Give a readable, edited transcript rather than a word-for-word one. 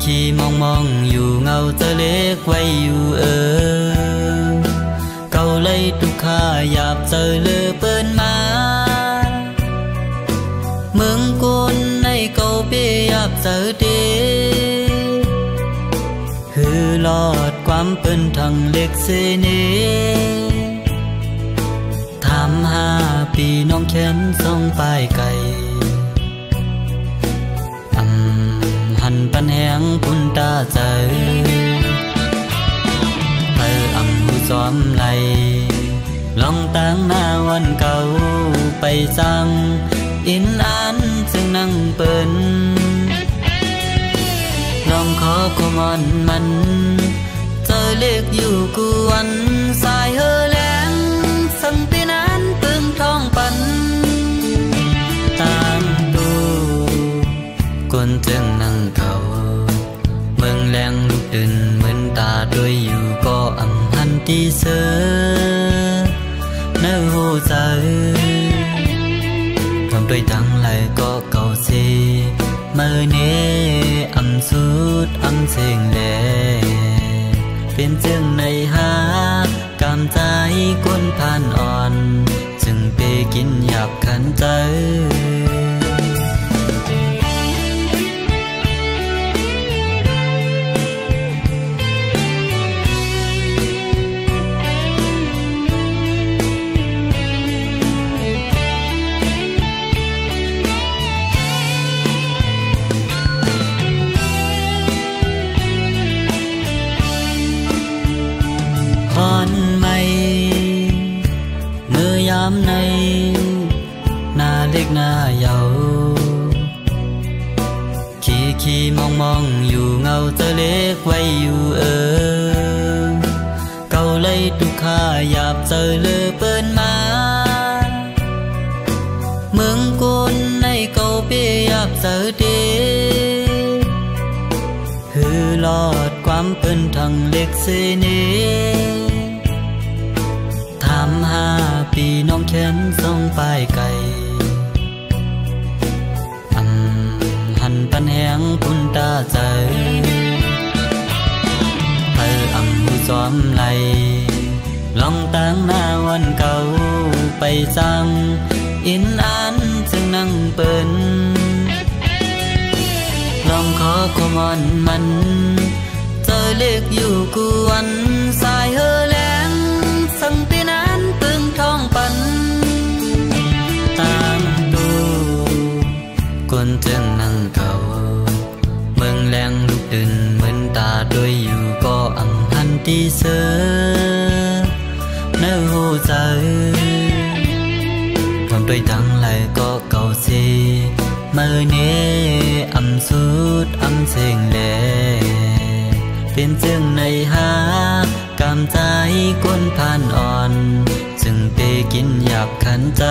ขี่มองอยู่เงาเธอเล็กไว้อยู่เก่าเลยทุกข้าหยาบเจอเลือเปิ้นมาเมืองกุนในเก่าเปียบเจอเดฮือลอดความเปิ้นทางเล็กเสเนทำ5 ปีน้องแค้นส่องปลายไก่หันปันแหงพุ่นตาใจไปหูซ้อมไหลลองตั้งหน้าวันเก่าไปสั่งอินอันซึ่งนั่งเปิ้นลองขอขมอนมันเจอเล็กอยู่กวนสายเฮอแหลงสังปีนั้นปึงท้องปันตามดูกวนจึงนั่งเก่าเมืองแรงลุกตื่นเหมือนตาด้วยอยู่ก็หันตีเสือเนื้อหูใจทำด้วยทั้งไหลก็เก่าซีเมื่อเนสุดเสียงแหลเป็นจึงในกำใจกวนผ่านอ่อนจึงไปกินหยาบขันใจในหน้าเล็กหน้าเยาขี่มองอยู่เงาเธอเล็กไว้อยู่เก่าเลยทุกข้าหยาบเจอเลือเปิ้นมาเมืองกุนในเก่าเปียบเจอเดฮือลอดความเปิ้นทางเล็กเสเน5 ปีน้องแค้นส่องปลายไก่หันปันแหงพุ่นตาใจไปหูซ้อมไหลลองตั้งหน้าวันเก่าไปสั่งอินอันซึ่งนั่งเปิ้นลองขอขมอนมันเจอเล็กอยู่กวนสายเฮอแหลงสังปีนั้นปึงท้องปันตามดูกวนจึงนั่งเก่าเมืองแรงลุกตื่นเหมือนตาด้วยอยู่ก็หันตีเสือเนื้อหูใจทำด้วยทั้งไหลก็เก่าซีเมื่อเนสุดเสียงแหลเป็นจึงในกำใจกวนผ่านอ่อนจึงไปกินหยาบขันใจ